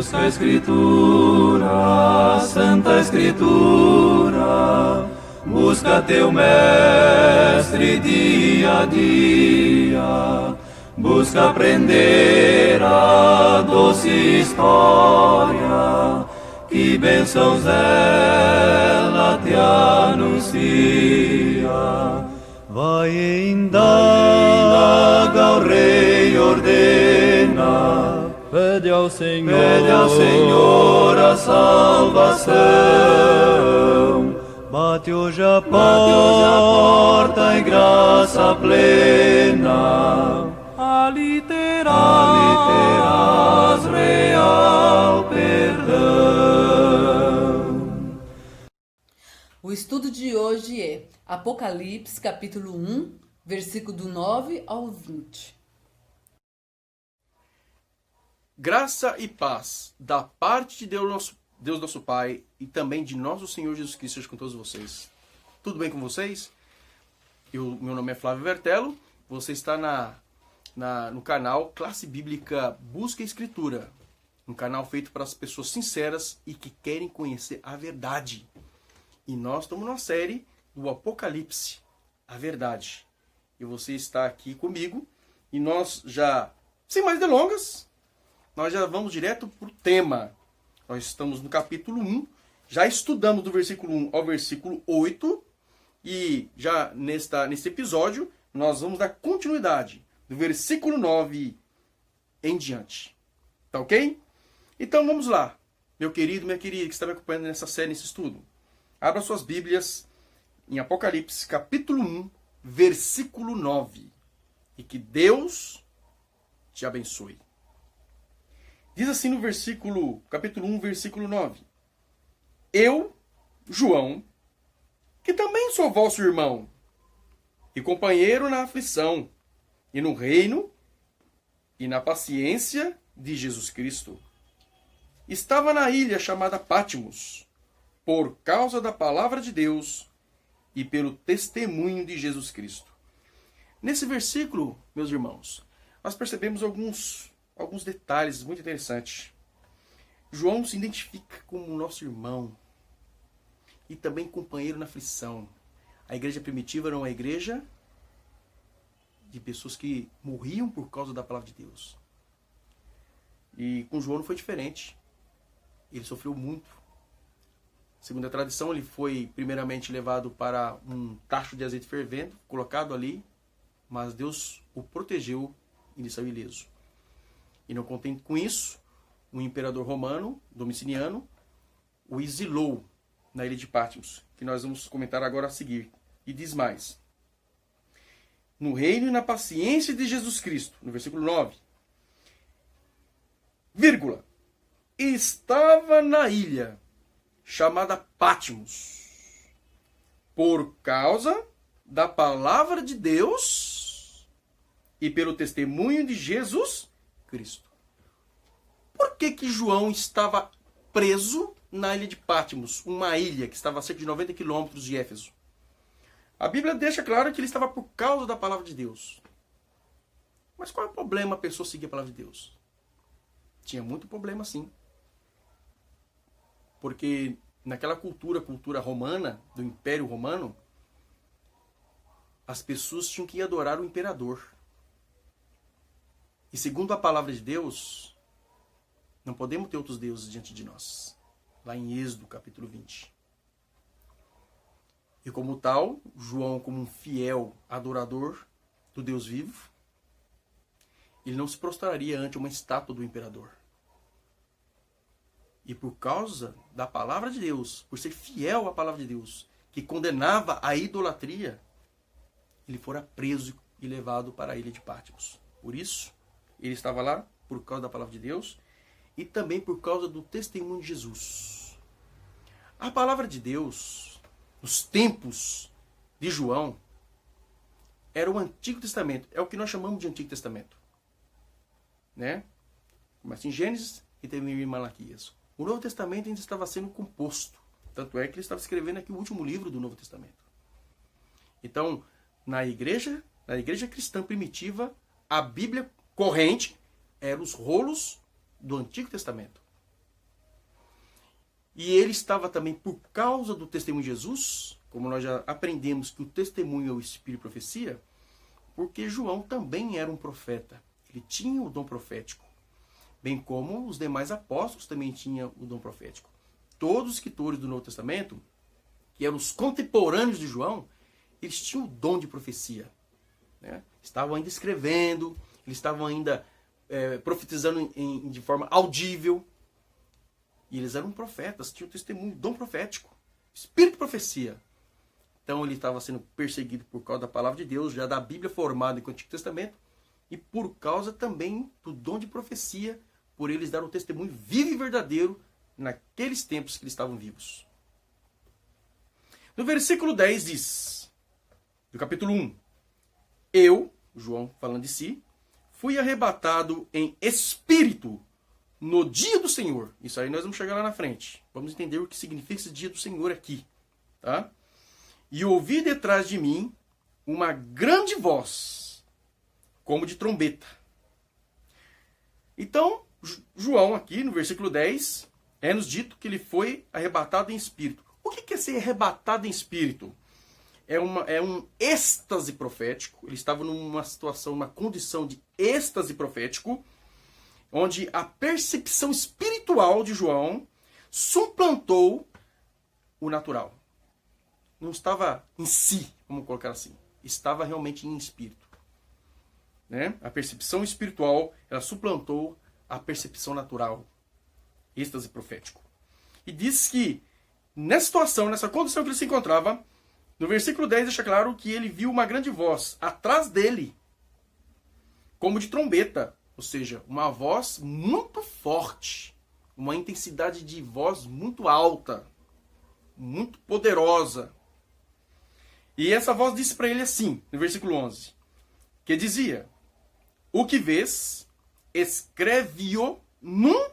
Busca a Escritura, Santa Escritura, busca teu mestre dia a dia, busca aprender a doce história, que bênçãos ela te anuncia. Vai indaga, o Rei ordena, pede ao Senhor a salvação. Bate hoje a porta em graça plena, ali terás real perdão. O estudo de hoje é Apocalipse, capítulo 1, versículo do 9 ao 20. Graça e paz da parte de Deus nosso Pai e também de nosso Senhor Jesus Cristo seja com todos vocês. Tudo bem com vocês? Meu nome é Flávio Vertello. Você está no canal Classe Bíblica Busca a Escritura. Um canal feito para as pessoas sinceras e que querem conhecer a verdade. E nós estamos na série do Apocalipse, a verdade. E você está aqui comigo e nós já, sem mais delongas, nós já vamos direto para o tema. Nós estamos no capítulo 1, já estudamos do versículo 1 ao versículo 8 e já nesse episódio nós vamos dar continuidade do versículo 9 em diante. Tá ok? Então vamos lá, meu querido, minha querida que está me acompanhando nessa série, nesse estudo. Abra suas Bíblias em Apocalipse, capítulo 1, versículo 9. E que Deus te abençoe. Diz assim no capítulo 1, versículo 9. Eu, João, que também sou vosso irmão, e companheiro na aflição, e no reino, e na paciência de Jesus Cristo, estava na ilha chamada Patmos, por causa da palavra de Deus e pelo testemunho de Jesus Cristo. Nesse versículo, meus irmãos, nós percebemos alguns detalhes muito interessantes. João se identifica como nosso irmão e também companheiro na aflição. A igreja primitiva era uma igreja de pessoas que morriam por causa da palavra de Deus. E com João não foi diferente. Ele sofreu muito. Segundo a tradição, ele foi primeiramente levado para um tacho de azeite fervendo, colocado ali, mas Deus o protegeu e ele saiu ileso. E não contente com isso, o imperador romano, Domiciano, o exilou na ilha de Patmos, que nós vamos comentar agora a seguir. E diz mais: no reino e na paciência de Jesus Cristo, no versículo 9, vírgula, estava na ilha chamada Patmos, por causa da palavra de Deus e pelo testemunho de Jesus Cristo. Por que João estava preso na ilha de Patmos, uma ilha que estava a cerca de 90 quilômetros de Éfeso? A Bíblia deixa claro que ele estava por causa da palavra de Deus. Mas qual é o problema a pessoa seguir a palavra de Deus? Tinha muito problema, sim. Porque naquela cultura romana, do Império Romano, as pessoas tinham que ir adorar o imperador. E segundo a palavra de Deus, não podemos ter outros deuses diante de nós. Lá em Êxodo, capítulo 20. E como tal, João, como um fiel adorador do Deus vivo, ele não se prostraria ante uma estátua do imperador. E por causa da palavra de Deus, por ser fiel à palavra de Deus, que condenava a idolatria, ele fora preso e levado para a ilha de Patmos. Por isso, ele estava lá por causa da palavra de Deus e também por causa do testemunho de Jesus. A palavra de Deus, nos tempos de João, era o Antigo Testamento. É o que nós chamamos de Antigo Testamento. Né? Começa em Gênesis e termina em Malaquias. O Novo Testamento ainda estava sendo composto. Tanto é que ele estava escrevendo aqui o último livro do Novo Testamento. Então, na igreja cristã primitiva, a Bíblia corrente eram os rolos do Antigo Testamento. E ele estava também, por causa do testemunho de Jesus, como nós já aprendemos que o testemunho é o espírito de profecia, porque João também era um profeta. Ele tinha o dom profético. Bem como os demais apóstolos também tinham o dom profético. Todos os escritores do Novo Testamento, que eram os contemporâneos de João, eles tinham o dom de profecia. Né? Estavam ainda escrevendo, eles estavam ainda profetizando de forma audível. E eles eram profetas, tinham testemunho, dom profético, espírito de profecia. Então ele estava sendo perseguido por causa da palavra de Deus, já da Bíblia formada no Antigo Testamento, e por causa também do dom de profecia, por eles dar um testemunho vivo e verdadeiro naqueles tempos que eles estavam vivos. No versículo 10 diz, do capítulo 1, eu, João falando de si, fui arrebatado em espírito no dia do Senhor. Isso aí nós vamos chegar lá na frente. Vamos entender o que significa esse dia do Senhor aqui. Tá? E ouvi detrás de mim uma grande voz, como de trombeta. Então, João aqui no versículo 10, é-nos dito que ele foi arrebatado em espírito. O que é ser arrebatado em espírito? É um êxtase profético. Ele estava numa situação, uma condição de êxtase profético, onde a percepção espiritual de João suplantou o natural. Não estava em si, vamos colocar assim. Estava realmente em espírito. Né? A percepção espiritual, ela suplantou a percepção natural. Êxtase profético. E diz que, nessa situação, nessa condição que ele se encontrava, no versículo 10 deixa claro que ele viu uma grande voz atrás dele, como de trombeta. Ou seja, uma voz muito forte, uma intensidade de voz muito alta, muito poderosa. E essa voz disse para ele assim, no versículo 11, que dizia, o que vês, escreve-o num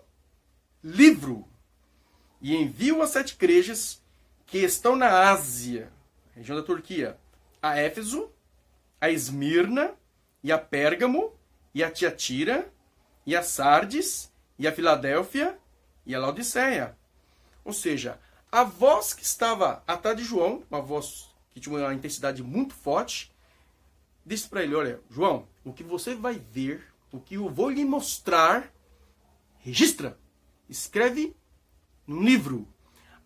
livro e envia-o às 7 igrejas que estão na Ásia, região da Turquia, a Éfeso, a Esmirna e a Pérgamo, e a Tiatira, e a Sardes, e a Filadélfia, e a Laodiceia. Ou seja, a voz que estava atrás de João, uma voz que tinha uma intensidade muito forte, disse para ele, olha, João, o que você vai ver, o que eu vou lhe mostrar, registra, escreve num livro.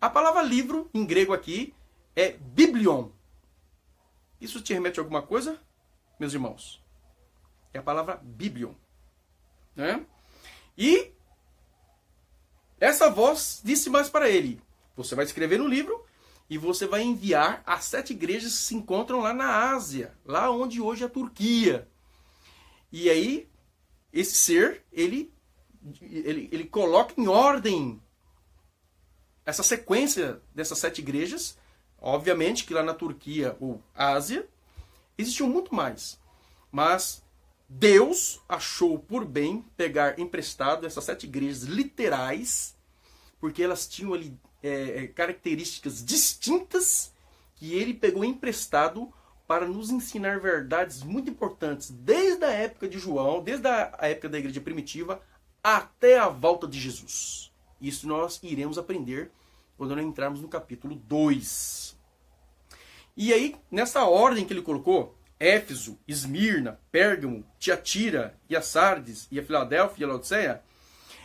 A palavra livro, em grego aqui, é biblion. Isso te remete a alguma coisa, meus irmãos? É a palavra biblion. Né? E essa voz disse mais para ele, você vai escrever no livro e você vai enviar às 7 igrejas que se encontram lá na Ásia, lá onde hoje é a Turquia. E aí, esse ser, ele coloca em ordem essa sequência dessas 7 igrejas. Obviamente que lá na Turquia ou Ásia, existiam muito mais. Mas Deus achou por bem pegar emprestado essas 7 igrejas literais, porque elas tinham ali características distintas que ele pegou emprestado para nos ensinar verdades muito importantes, desde a época de João, desde a época da igreja primitiva, até a volta de Jesus. Isso nós iremos aprender quando nós entrarmos no capítulo 2. E aí, nessa ordem que ele colocou, Éfeso, Esmirna, Pérgamo, Tiatira, e a Sardes, e a Filadélfia e a Laodiceia,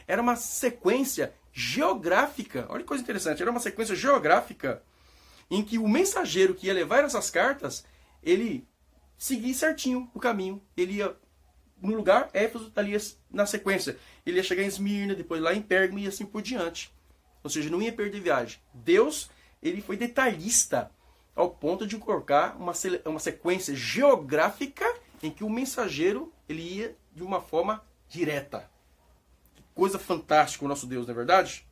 era uma sequência geográfica. Olha que coisa interessante, era uma sequência geográfica em que o mensageiro que ia levar essas cartas, ele seguia certinho o caminho. Ele ia no lugar, Éfeso, ali na sequência. Ele ia chegar em Esmirna, depois lá em Pérgamo e assim por diante. Ou seja, não ia perder viagem. Deus, ele foi detalhista ao ponto de colocar uma sequência geográfica em que o mensageiro ele ia de uma forma direta. Que coisa fantástica o nosso Deus, não é verdade?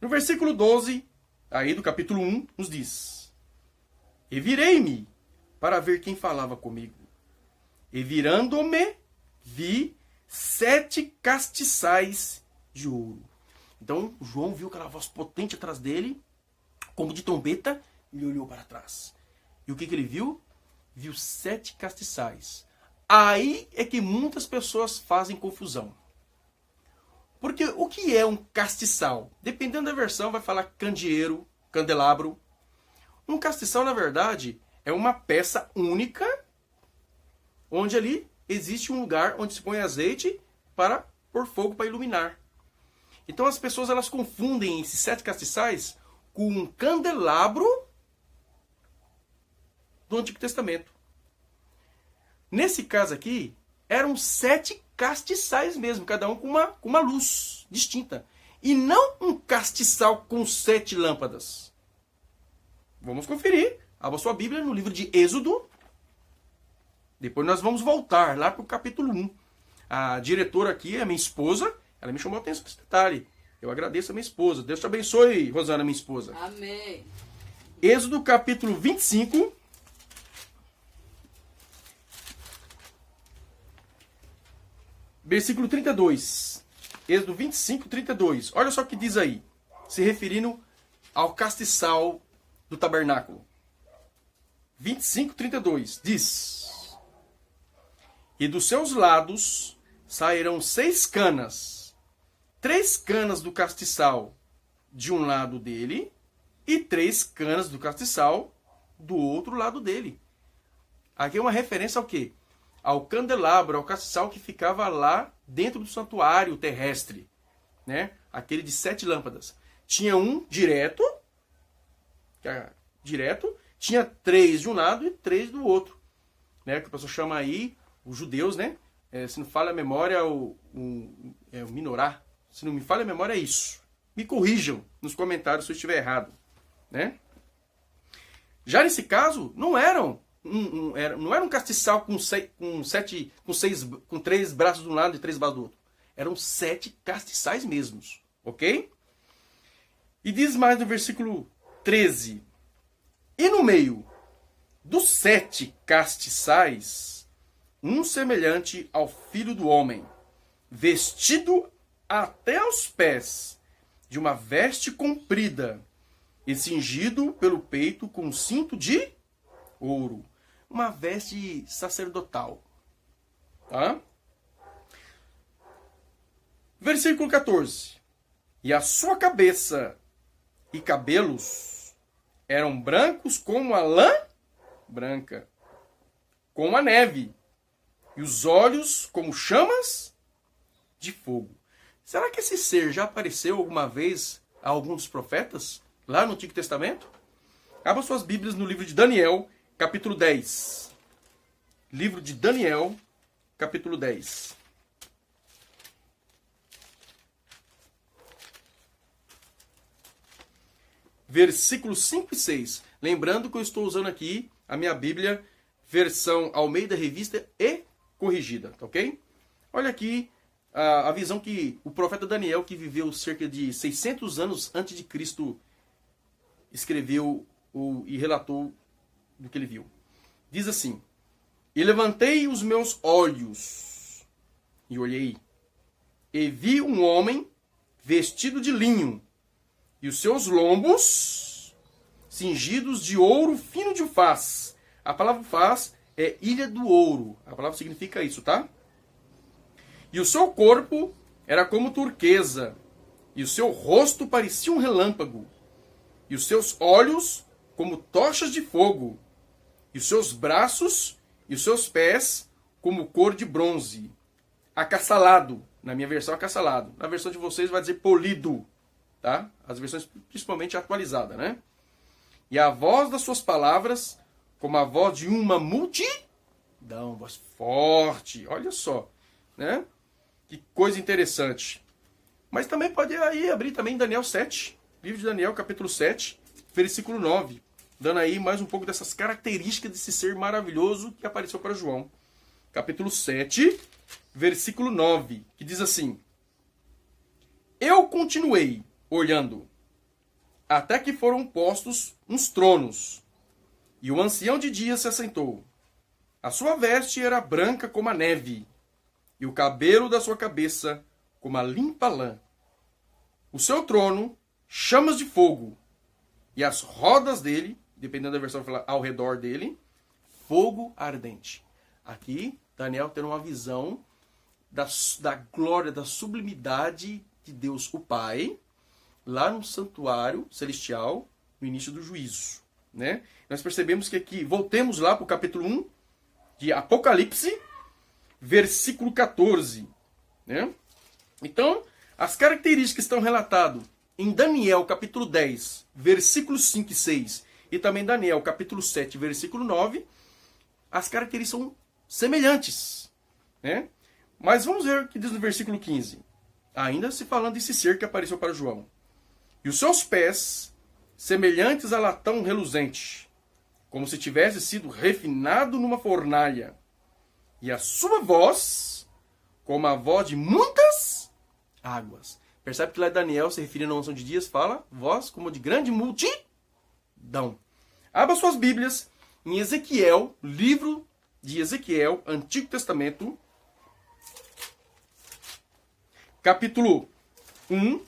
No versículo 12, aí do capítulo 1, nos diz: E virei-me para ver quem falava comigo. E virando-me, vi 7 castiçais de ouro. Então, João viu aquela voz potente atrás dele, como de trombeta, ele olhou para trás. E o que ele viu? Viu 7 castiçais. Aí é que muitas pessoas fazem confusão. Porque o que é um castiçal? Dependendo da versão, vai falar candeeiro, candelabro. Um castiçal, na verdade, é uma peça única, onde ali existe um lugar onde se põe azeite para pôr fogo para iluminar. Então as pessoas elas confundem esses 7 castiçais com um candelabro do Antigo Testamento. Nesse caso aqui, eram 7 castiçais mesmo, cada um com uma luz distinta. E não um castiçal com 7 lâmpadas. Vamos conferir. Abra sua Bíblia no livro de Êxodo. Depois nós vamos voltar lá para o capítulo 1. A diretora aqui, a minha esposa, ela me chamou a atenção para esse detalhe. Eu agradeço a minha esposa. Deus te abençoe, Rosana, minha esposa. Amém. Êxodo capítulo 25. Versículo 32. Êxodo 25, 32. Olha só o que diz aí. Se referindo ao castiçal do tabernáculo. 25, 32. Diz: E dos seus lados sairão 6 canas. 3 canas do castiçal de um lado dele e 3 canas do castiçal do outro lado dele. Aqui é uma referência ao quê? Ao candelabro, ao castiçal que ficava lá dentro do santuário terrestre, né? Aquele de 7 lâmpadas. Tinha um direto, tinha 3 de um lado e 3 do outro, né? Que a pessoa chama aí, os judeus, né? Se não falha a memória, o menorá. Se não me falha a memória, é isso. Me corrijam nos comentários se eu estiver errado, né? Já nesse caso, não era um castiçal com 3 braços de um lado e 3 braços do outro. Eram 7 castiçais mesmos, ok? E diz mais no versículo 13: E no meio dos 7 castiçais, um semelhante ao Filho do Homem, vestido até aos pés de uma veste comprida e cingido pelo peito com um cinto de ouro. Uma veste sacerdotal. Tá? Versículo 14. E a sua cabeça e cabelos eram brancos como a lã branca, como a neve, e os olhos como chamas de fogo. Será que esse ser já apareceu alguma vez a algum dos profetas, lá no Antigo Testamento? Abra suas Bíblias no livro de Daniel, capítulo 10. Livro de Daniel, capítulo 10. Versículos 5 e 6. Lembrando que eu estou usando aqui a minha Bíblia, versão Almeida Revista e Corrigida, tá ok? Olha aqui a visão que o profeta Daniel, que viveu cerca de 600 anos antes de Cristo, escreveu e relatou do que ele viu. Diz assim: E levantei os meus olhos, e olhei, e vi um homem vestido de linho, e os seus lombos cingidos de ouro fino de ufaz. A palavra ufaz é ilha do ouro. A palavra significa isso, tá? E o seu corpo era como turquesa, e o seu rosto parecia um relâmpago, e os seus olhos como tochas de fogo, e os seus braços e os seus pés como cor de bronze, acassalado. Na minha versão, acassalado. Na versão de vocês vai dizer polido, tá? As versões principalmente atualizadas, né? E a voz das suas palavras como a voz de uma multidão, voz forte. Olha só, né? Que coisa interessante. Mas também pode aí abrir também Daniel 7, livro de Daniel, capítulo 7, versículo 9, dando aí mais um pouco dessas características desse ser maravilhoso que apareceu para João. Capítulo 7, versículo 9, que diz assim: Eu continuei olhando, até que foram postos uns tronos, e o ancião de dias se assentou. A sua veste era branca como a neve, e o cabelo da sua cabeça como a limpa lã. O seu trono, chamas de fogo, e as rodas dele, dependendo da versão, falar ao redor dele, fogo ardente. Aqui, Daniel tendo uma visão da glória, da sublimidade de Deus o Pai, lá no santuário celestial, no início do juízo. Né? Nós percebemos que aqui, voltemos lá para o capítulo 1 de Apocalipse, versículo 14. Né? Então, as características que estão relatadas em Daniel, capítulo 10, versículos 5 e 6, e também Daniel, capítulo 7, versículo 9, as características são semelhantes. Né? Mas vamos ver o que diz no versículo 15. Ainda se falando desse ser que apareceu para João. E os seus pés, semelhantes a latão reluzente, como se tivesse sido refinado numa fornalha. E a sua voz, como a voz de muitas águas. Percebe que lá Daniel, se referindo à unção de dias, fala voz como de grande multidão. Abra suas Bíblias em Ezequiel, livro de Ezequiel, Antigo Testamento, capítulo 1,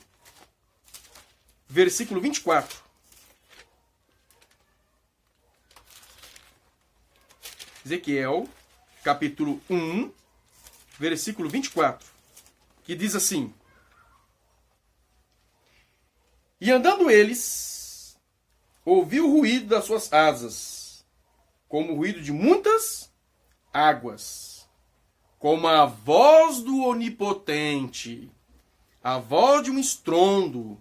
versículo 24. Ezequiel, capítulo 1, versículo 24, que diz assim: E andando eles, ouviu o ruído das suas asas, como o ruído de muitas águas, como a voz do Onipotente, a voz de um estrondo,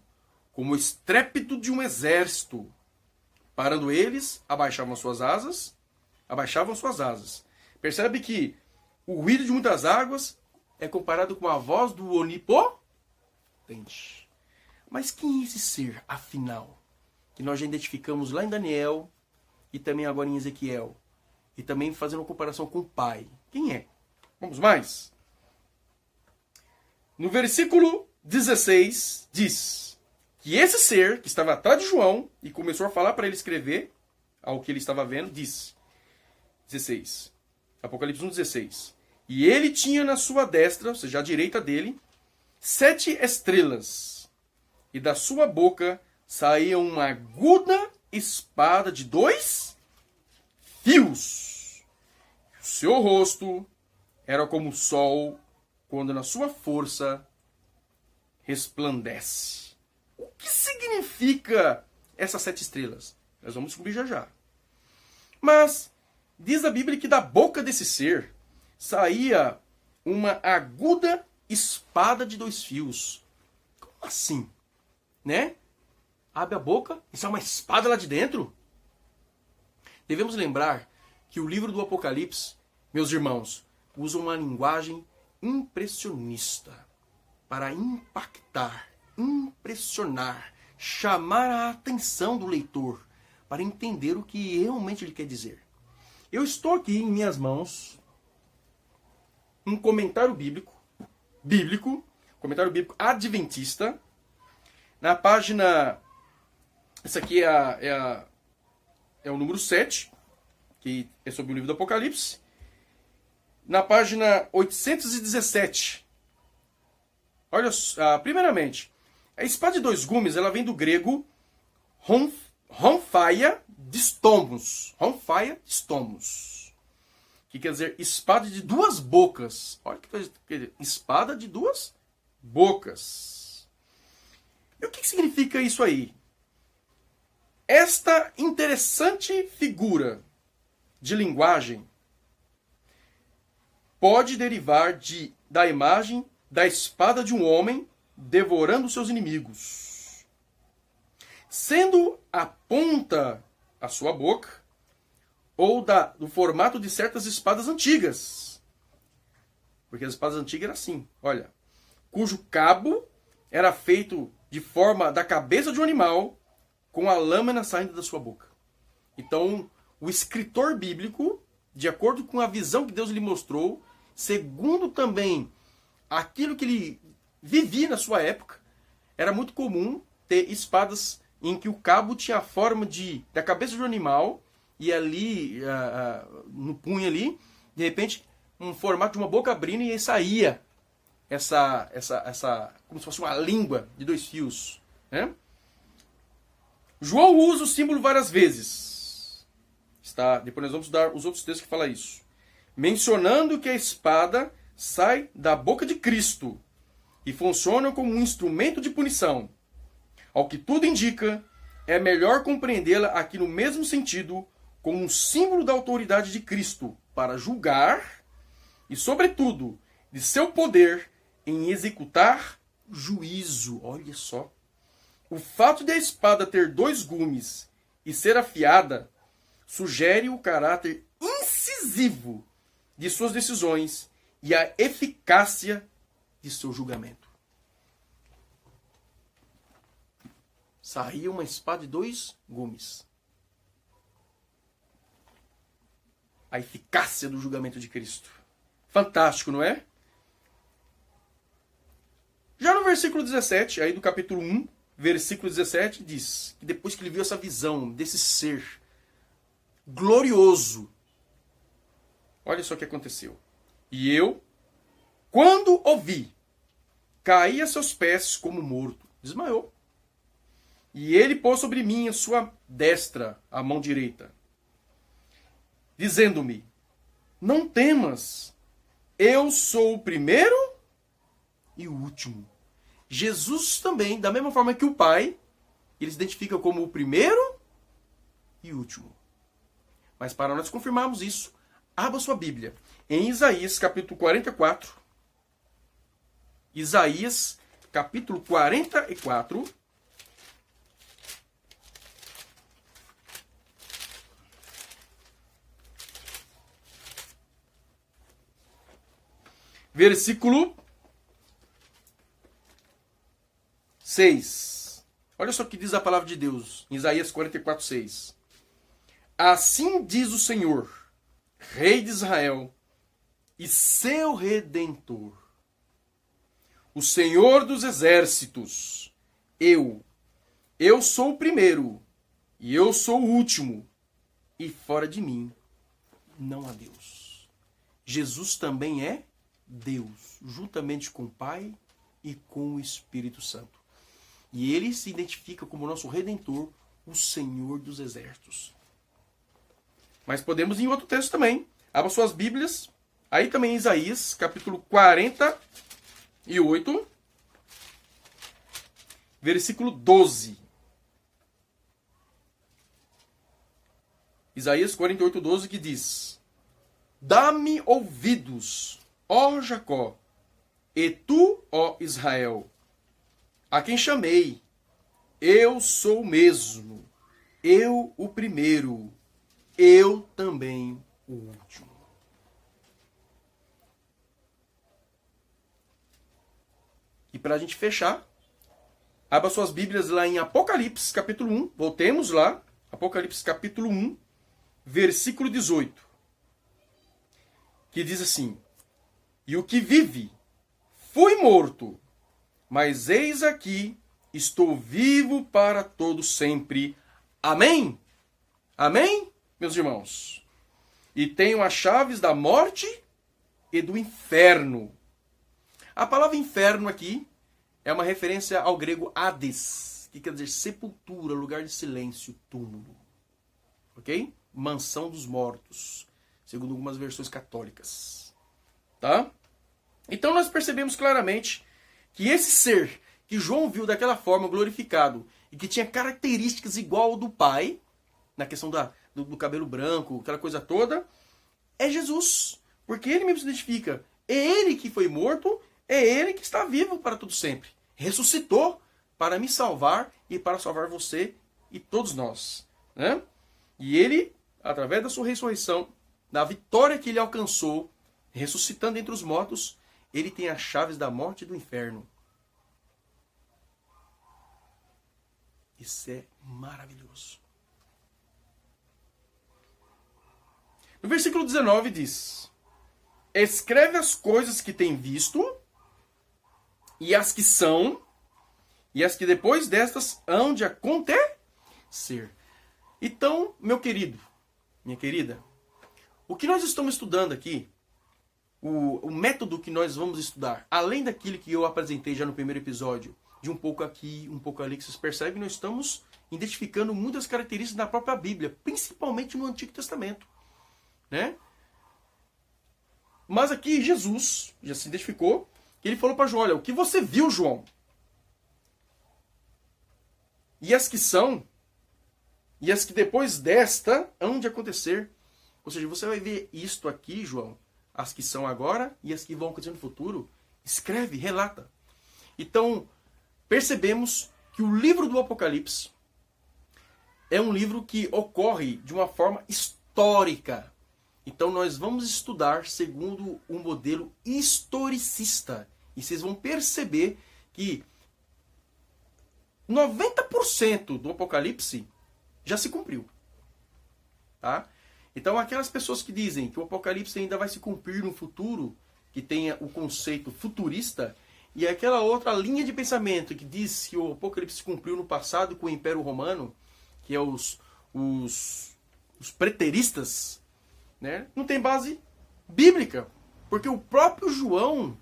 como o estrépito de um exército. Parando eles, abaixavam suas asas. Percebe que o ruído de muitas águas é comparado com a voz do Onipotente. Mas quem é esse ser, afinal? Que nós já identificamos lá em Daniel e também agora em Ezequiel. E também fazendo uma comparação com o Pai. Quem é? Vamos mais. No versículo 16 diz que esse ser que estava atrás de João e começou a falar para ele escrever ao que ele estava vendo, diz 16. Apocalipse 1:16. E ele tinha na sua destra, ou seja, à direita dele, 7 estrelas. E da sua boca saía uma aguda espada de 2 fios. O seu rosto era como o sol quando na sua força resplandece. O que significa essas 7 estrelas? Nós vamos descobrir já já. Mas diz a Bíblia que da boca desse ser saía uma aguda espada de 2 fios. Como assim? Né? Abre a boca e sai uma espada lá de dentro? Devemos lembrar que o livro do Apocalipse, meus irmãos, usa uma linguagem impressionista para impactar, impressionar, chamar a atenção do leitor para entender o que realmente ele quer dizer. Eu estou aqui em minhas mãos um comentário bíblico, comentário bíblico adventista, na página, essa aqui é o número 7, que é sobre o livro do Apocalipse, na página 817. Olha, primeiramente, a espada de 2 gumes, ela vem do grego Ronfaia distomos, que quer dizer espada de 2 bocas. Olha que quer dizer, espada de 2 bocas. E o que significa isso aí? Esta interessante figura de linguagem pode derivar da imagem da espada de um homem devorando seus inimigos, sendo a ponta a sua boca, ou do formato de certas espadas antigas. Porque as espadas antigas eram assim, olha, cujo cabo era feito de forma da cabeça de um animal, com a lâmina saindo da sua boca. Então, o escritor bíblico, de acordo com a visão que Deus lhe mostrou, segundo também aquilo que ele vivia na sua época, era muito comum ter espadas em que o cabo tinha a forma da cabeça de um animal, e ali, no punho ali, de repente, um formato de uma boca abrindo, e aí saía essa como se fosse uma língua de 2 fios. Né? João usa o símbolo várias vezes. Depois nós vamos dar os outros textos que falam isso. Mencionando que a espada sai da boca de Cristo e funciona como um instrumento de punição. Ao que tudo indica, é melhor compreendê-la aqui no mesmo sentido, como um símbolo da autoridade de Cristo para julgar e, sobretudo, de seu poder em executar juízo. Olha só. O fato de a espada ter 2 gumes e ser afiada sugere o caráter incisivo de suas decisões e a eficácia de seu julgamento. Saía uma espada de 2 gumes. A eficácia do julgamento de Cristo. Fantástico, não é? Já no versículo 17, aí do capítulo 1, versículo 17, diz que depois que ele viu essa visão desse ser glorioso, olha só o que aconteceu. E eu, quando ouvi, caí a seus pés como morto. Desmaiou. E ele pôs sobre mim a sua destra, a mão direita, dizendo-me: não temas, eu sou o primeiro e o último. Jesus também, da mesma forma que o Pai, ele se identifica como o primeiro e o último. Mas para nós confirmarmos isso, abra sua Bíblia em Isaías capítulo 44. Isaías capítulo 44. Versículo 6. Olha só o que diz a palavra de Deus, em Isaías 44, 6. Assim diz o Senhor, Rei de Israel e seu Redentor, o Senhor dos exércitos, eu sou o primeiro e eu sou o último, e fora de mim não há Deus. Jesus também é Deus, juntamente com o Pai e com o Espírito Santo. E ele se identifica como nosso Redentor, o Senhor dos Exércitos. Mas podemos ir em outro texto também. Abra suas Bíblias. Aí também em Isaías, capítulo 48, versículo 12. Isaías 48, 12, que diz: dá-me ouvidos, ó Jacó, e tu, ó Israel, a quem chamei, eu sou o mesmo, eu o primeiro, eu também o último. E para a gente fechar, abra suas Bíblias lá em Apocalipse, capítulo 1, voltemos lá, Apocalipse, capítulo 1, versículo 18, que diz assim: e o que vive, fui morto, mas eis aqui, estou vivo para todo sempre. Amém? Amém, meus irmãos? E tenho as chaves da morte e do inferno. A palavra inferno aqui é uma referência ao grego Hades, que quer dizer sepultura, lugar de silêncio, túmulo. Ok? Mansão dos mortos, segundo algumas versões católicas. Tá? Então nós percebemos claramente que esse ser que João viu daquela forma glorificado e que tinha características igual ao do Pai, na questão do cabelo branco, aquela coisa toda, é Jesus. Porque ele mesmo se identifica. É ele que foi morto, é ele que está vivo para todo sempre. Ressuscitou para me salvar e para salvar você e todos nós. Né? E ele, através da sua ressurreição, da vitória que ele alcançou, ressuscitando entre os mortos, ele tem as chaves da morte e do inferno. Isso é maravilhoso. No versículo 19 diz: escreve as coisas que tem visto, e as que são, e as que depois destas hão de acontecer. Então, meu querido, minha querida, o que nós estamos estudando aqui, o método que nós vamos estudar, além daquilo que eu apresentei já no primeiro episódio, de um pouco aqui, um pouco ali, que vocês percebem, nós estamos identificando muitas características da própria Bíblia, principalmente no Antigo Testamento. Né? Mas aqui Jesus já se identificou, que ele falou para João, olha, o que você viu, João? E as que são, e as que depois desta hão de acontecer. Ou seja, você vai ver isto aqui, João, as que são agora e as que vão acontecer no futuro. Escreve, relata. Então, percebemos que o livro do Apocalipse é um livro que ocorre de uma forma histórica. Então, nós vamos estudar segundo um modelo historicista. E vocês vão perceber que 90% do Apocalipse já se cumpriu. Tá? Então, aquelas pessoas que dizem que o Apocalipse ainda vai se cumprir no futuro, que tenha o conceito futurista, e aquela outra linha de pensamento que diz que o Apocalipse se cumpriu no passado com o Império Romano, que é os preteristas, né? Não tem base bíblica. Porque o próprio João,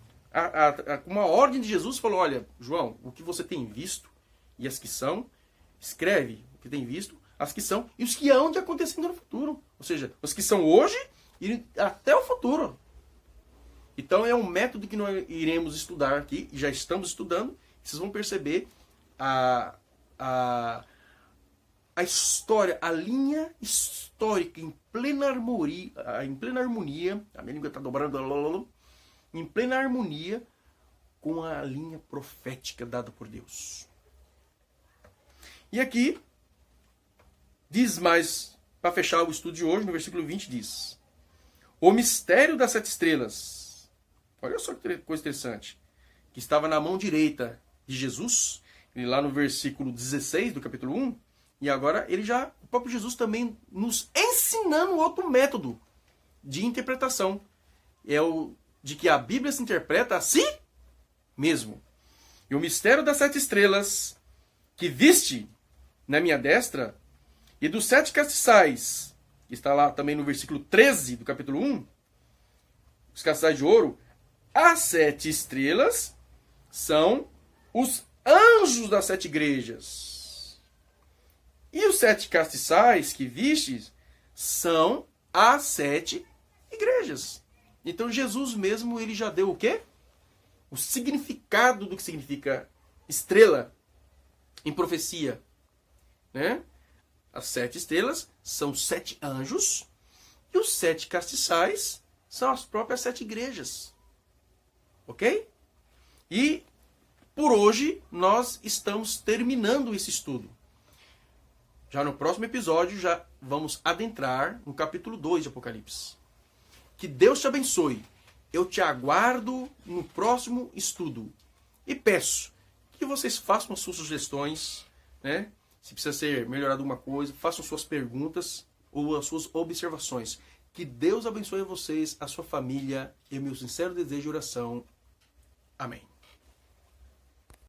com uma ordem de Jesus, falou, olha, João, o que você tem visto, e as que são, escreve o que tem visto, as que são, e os que hão de acontecer no futuro. Ou seja, os que são hoje e até o futuro. Então é um método que nós iremos estudar aqui, e já estamos estudando. Vocês vão perceber a história, a linha histórica em plena harmonia, a minha língua está dobrando, em plena harmonia com a linha profética dada por Deus. E aqui, diz mais, para fechar o estudo de hoje, no versículo 20 diz, o mistério das 7 estrelas, olha só que coisa interessante, que estava na mão direita de Jesus, e lá no versículo 16 do capítulo 1, e agora o próprio Jesus também nos ensinando outro método de interpretação, é o de que a Bíblia se interpreta a si mesmo. E o mistério das 7 estrelas que viste na minha destra, e dos 7 castiçais, que está lá também no versículo 13 do capítulo 1, os castiçais de ouro, as 7 estrelas são os anjos das 7 igrejas. E os 7 castiçais que vistes são as 7 igrejas. Então Jesus mesmo, ele já deu o quê? O significado do que significa estrela em profecia, né? As 7 estrelas são 7 anjos e os 7 castiçais são as próprias 7 igrejas. Ok? E por hoje nós estamos terminando esse estudo. Já no próximo episódio já vamos adentrar no capítulo 2 de Apocalipse. Que Deus te abençoe. Eu te aguardo no próximo estudo. E peço que vocês façam as suas sugestões, né? Se precisa ser melhorado alguma coisa, façam suas perguntas ou as suas observações. Que Deus abençoe vocês, a sua família, e meu sincero desejo de oração. Amém.